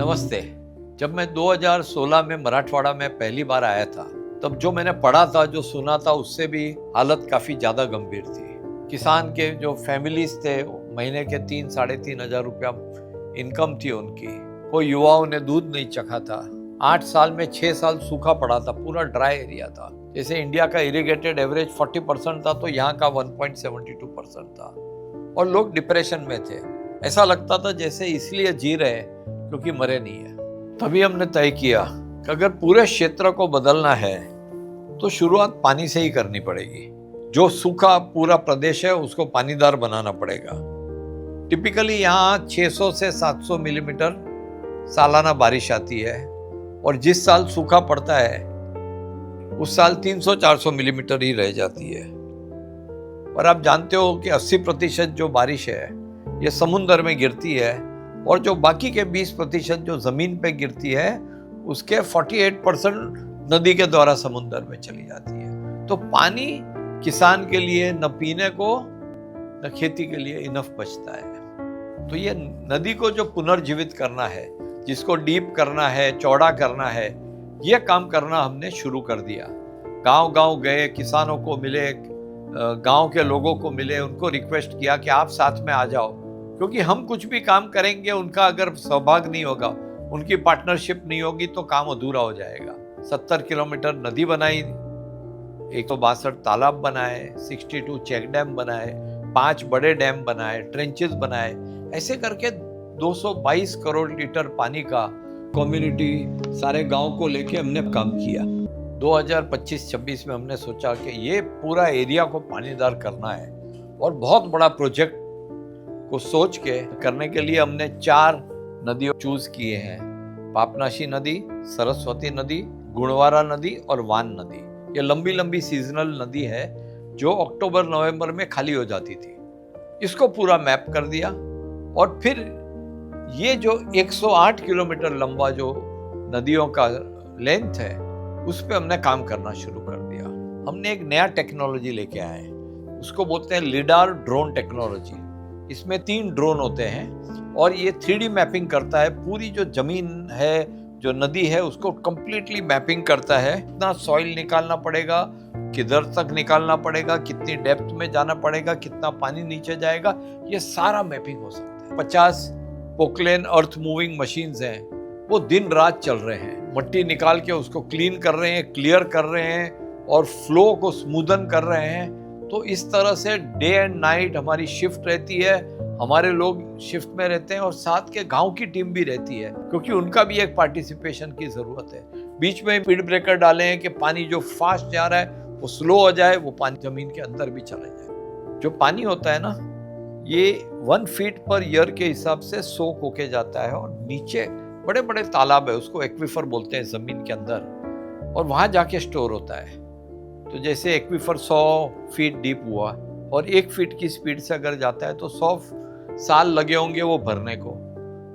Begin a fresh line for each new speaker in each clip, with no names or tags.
नमस्ते। जब मैं 2016 में मराठवाड़ा में पहली बार आया था, तब जो मैंने पढ़ा था, जो सुना था, उससे भी हालत काफ़ी ज़्यादा गंभीर थी। किसान के जो फैमिलीज थे, महीने के 3-3.5 हज़ार रुपया इनकम थी उनकी। कोई युवाओं ने दूध नहीं चखा था। 8 साल में 6 साल सूखा पड़ा था, पूरा ड्राई एरिया था। जैसे इंडिया का इरिगेटेड एवरेज 40% था, तो यहाँ का 1.72% था। और लोग डिप्रेशन में थे। ऐसा लगता था जैसे इसलिए जी रहे हैं क्योंकि मरे नहीं है। तभी हमने तय किया कि अगर पूरे क्षेत्र को बदलना है तो शुरुआत पानी से ही करनी पड़ेगी। जो सूखा पूरा प्रदेश है उसको पानीदार बनाना पड़ेगा। टिपिकली यहाँ 600 से 700 मिलीमीटर सालाना बारिश आती है और जिस साल सूखा पड़ता है उस साल 300-400 मिलीमीटर ही रह जाती है। और आप जानते हो कि 80% जो बारिश है ये समुद्र में गिरती है और जो बाकी के 20% जो जमीन पे गिरती है उसके 48% नदी के द्वारा समुद्र में चली जाती है। तो पानी किसान के लिए न पीने को न खेती के लिए इनफ बचता है। तो ये नदी को जो पुनर्जीवित करना है, जिसको डीप करना है, चौड़ा करना है, ये काम करना हमने शुरू कर दिया। गांव-गांव गए, किसानों को मिले, गांव के लोगों को मिले, उनको रिक्वेस्ट किया कि आप साथ में आ जाओ, क्योंकि हम कुछ भी काम करेंगे, उनका अगर सहभाग नहीं होगा, उनकी पार्टनरशिप नहीं होगी तो काम अधूरा हो जाएगा। 70 किलोमीटर नदी बनाई, 162 तालाब बनाए, 62 चेक डैम बनाए, 5 बड़े डैम बनाए, ट्रेंचेस बनाए। ऐसे करके 222 करोड़ लीटर पानी का कम्युनिटी सारे गांव को लेके हमने काम किया। 2025-26 में हमने सोचा कि ये पूरा एरिया को पानीदार करना है और बहुत बड़ा प्रोजेक्ट को सोच के करने के लिए हमने 4 नदियों चूज किए हैं। पापनाशी नदी, सरस्वती नदी, गुणवारा नदी और वान नदी। ये लंबी लंबी सीजनल नदी है जो अक्टूबर-नवंबर में खाली हो जाती थी। इसको पूरा मैप कर दिया और फिर ये जो 108 किलोमीटर लंबा जो नदियों का लेंथ है उस पर हमने काम करना शुरू कर दिया। हमने एक नया टेक्नोलॉजी लेके आए हैं, उसको बोलते हैं लिडार ड्रोन टेक्नोलॉजी। इसमें 3 ड्रोन होते हैं और ये 3D मैपिंग करता है। पूरी जो जमीन है, जो नदी है, उसको कंप्लीटली मैपिंग करता है। कितना सॉइल निकालना पड़ेगा, किधर तक निकालना पड़ेगा, कितनी डेप्थ में जाना पड़ेगा, कितना पानी नीचे जाएगा, ये सारा मैपिंग हो सकता है। 50 पोकलेन अर्थ मूविंग मशीन्स हैं, वो दिन रात चल रहे हैं। मट्टी निकाल के उसको क्लीन कर रहे हैं, क्लियर कर रहे हैं और फ्लो को स्मूदन कर रहे हैं। तो इस तरह से डे एंड नाइट हमारी शिफ्ट रहती है, हमारे लोग शिफ्ट में रहते हैं और साथ के गांव की टीम भी रहती है, क्योंकि उनका भी एक पार्टिसिपेशन की जरूरत है। बीच में स्पीड ब्रेकर डाले हैं कि पानी जो फास्ट जा रहा है वो स्लो हो जाए, वो पानी जमीन के अंदर भी चला जाए। जो पानी होता है ना, ये 1 फीट पर ईयर के हिसाब से सोक होके जाता है और नीचे बड़े बड़े तालाब है, उसको एक्वीफर बोलते हैं, जमीन के अंदर, और वहां जाके स्टोर होता है। तो जैसे एक्वीफर 100 फीट डीप हुआ और 1 फीट की स्पीड से अगर जाता है तो 100 साल लगे होंगे वो भरने को।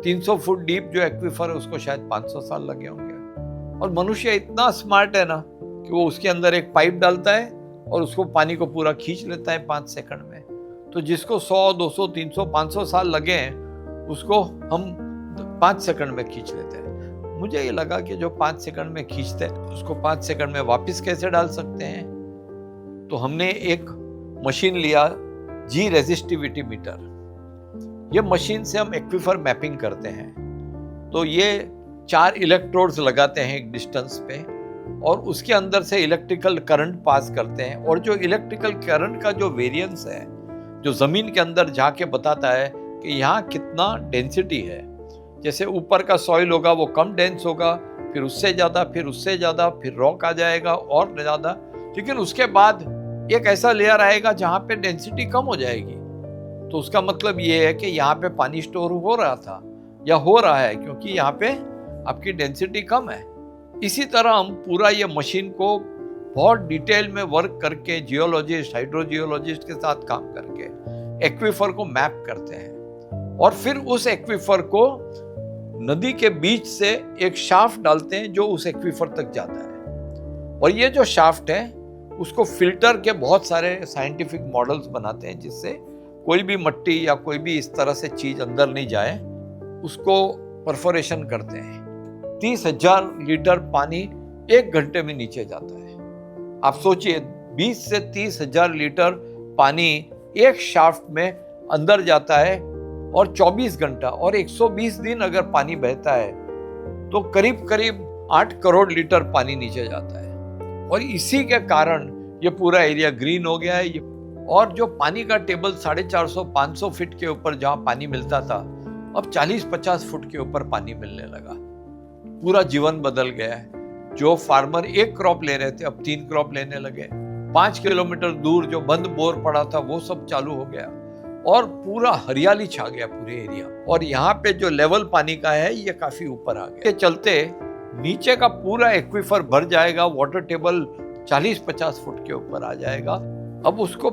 300 फुट डीप जो एक्वीफर है उसको शायद 500 साल लगे होंगे। और मनुष्य इतना स्मार्ट है ना कि वो उसके अंदर एक पाइप डालता है और उसको पानी को पूरा खींच लेता है 5 सेकंड में। तो जिसको 100, 200, 300, 500 साल लगे हैं उसको हम 5 सेकंड में खींच लेते हैं। मुझे ये लगा कि जो 5 सेकंड में खींचते हैं उसको 5 सेकंड में वापस कैसे डाल सकते हैं। तो हमने एक मशीन लिया, जी रेजिस्टिविटी मीटर। ये मशीन से हम एक्वीफर मैपिंग करते हैं। तो ये 4 इलेक्ट्रोड्स लगाते हैं एक डिस्टेंस पे और उसके अंदर से इलेक्ट्रिकल करंट पास करते हैं। और जो इलेक्ट्रिकल करंट का जो वेरिएंस है, जो जमीन के अंदर जाके बताता है कि यहाँ कितना डेंसिटी है। जैसे ऊपर का सॉइल होगा वो कम डेंस होगा, फिर उससे ज़्यादा, फिर उससे ज़्यादा, फिर रॉक आ जाएगा और ज़्यादा, लेकिन उसके बाद एक ऐसा लेयर आएगा जहाँ पे डेंसिटी कम हो जाएगी। तो उसका मतलब ये है कि यहाँ पे पानी स्टोर हो रहा था या हो रहा है, क्योंकि यहाँ पे आपकी डेंसिटी कम है। इसी तरह हम पूरा ये मशीन को बहुत डिटेल में वर्क करके, जियोलॉजिस्ट, हाइड्रोजियोलॉजिस्ट के साथ काम करके एक्वीफर को मैप करते हैं और फिर उस एक्वीफर को नदी के बीच से एक शाफ्ट डालते हैं जो उस एक्वीफर तक जाता है। और ये जो शाफ्ट है उसको फिल्टर के बहुत सारे साइंटिफिक मॉडल्स बनाते हैं जिससे कोई भी मट्टी या कोई भी इस तरह से चीज अंदर नहीं जाए। उसको परफोरेशन करते हैं, 30,000 लीटर पानी 1 घंटे में नीचे जाता है। आप सोचिए 20 से 30,000 लीटर पानी एक शाफ्ट में अंदर जाता है और 24 घंटा और 120 दिन अगर पानी बहता है तो करीब करीब 8 करोड़ लीटर पानी नीचे जाता है। और इसी के कारण ये पूरा एरिया ग्रीन हो गया है। और जो पानी का टेबल 450-500 फीट के ऊपर जहां पानी मिलता था, अब 40-50 फुट के ऊपर पानी मिलने लगा। पूरा जीवन बदल गया है। जो फार्मर 1 क्रॉप ले रहे थे अब 3 क्रॉप लेने लगे। 5 किलोमीटर दूर जो बंद बोर पड़ा था वो सब चालू हो गया और पूरा हरियाली छा गया पूरे एरिया। और यहाँ पे जो लेवल पानी का है ये काफी ऊपर आ गया। चलते नीचे का पूरा एक्वीफर भर जाएगा, वाटर टेबल 40-50 फुट के ऊपर आ जाएगा। अब उसको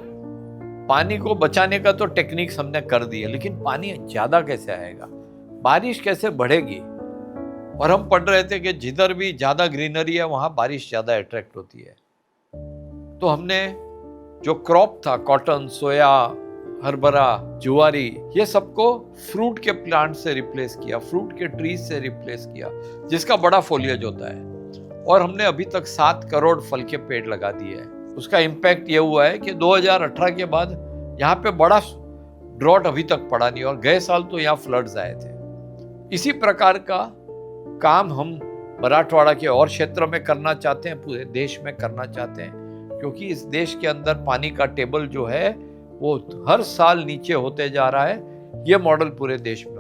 पानी को बचाने का तो टेक्निक्स हमने कर दी है, लेकिन पानी ज्यादा कैसे आएगा, बारिश कैसे बढ़ेगी। और हम पढ़ रहे थे कि जिधर भी ज्यादा ग्रीनरी है वहां बारिश ज्यादा अट्रैक्ट होती है। तो हमने जो क्रॉप था कॉटन, सोया, हरभरा, जुआरी, ये सबको फ्रूट के प्लांट से रिप्लेस किया, फ्रूट के ट्रीज से रिप्लेस किया जिसका बड़ा फोलियज होता है। और हमने अभी तक 7 करोड़ फल के पेड़ लगा दिए हैं। उसका इम्पैक्ट ये हुआ है कि 2018 के बाद यहाँ पे बड़ा ड्रॉट अभी तक पड़ा नहीं और गए साल तो यहाँ फ्लड्स आए थे। इसी प्रकार का काम हम मराठवाड़ा के और क्षेत्र में करना चाहते हैं, पूरे देश में करना चाहते हैं, क्योंकि इस देश के अंदर पानी का टेबल जो है वो हर साल नीचे होते जा रहा है। ये मॉडल पूरे देश में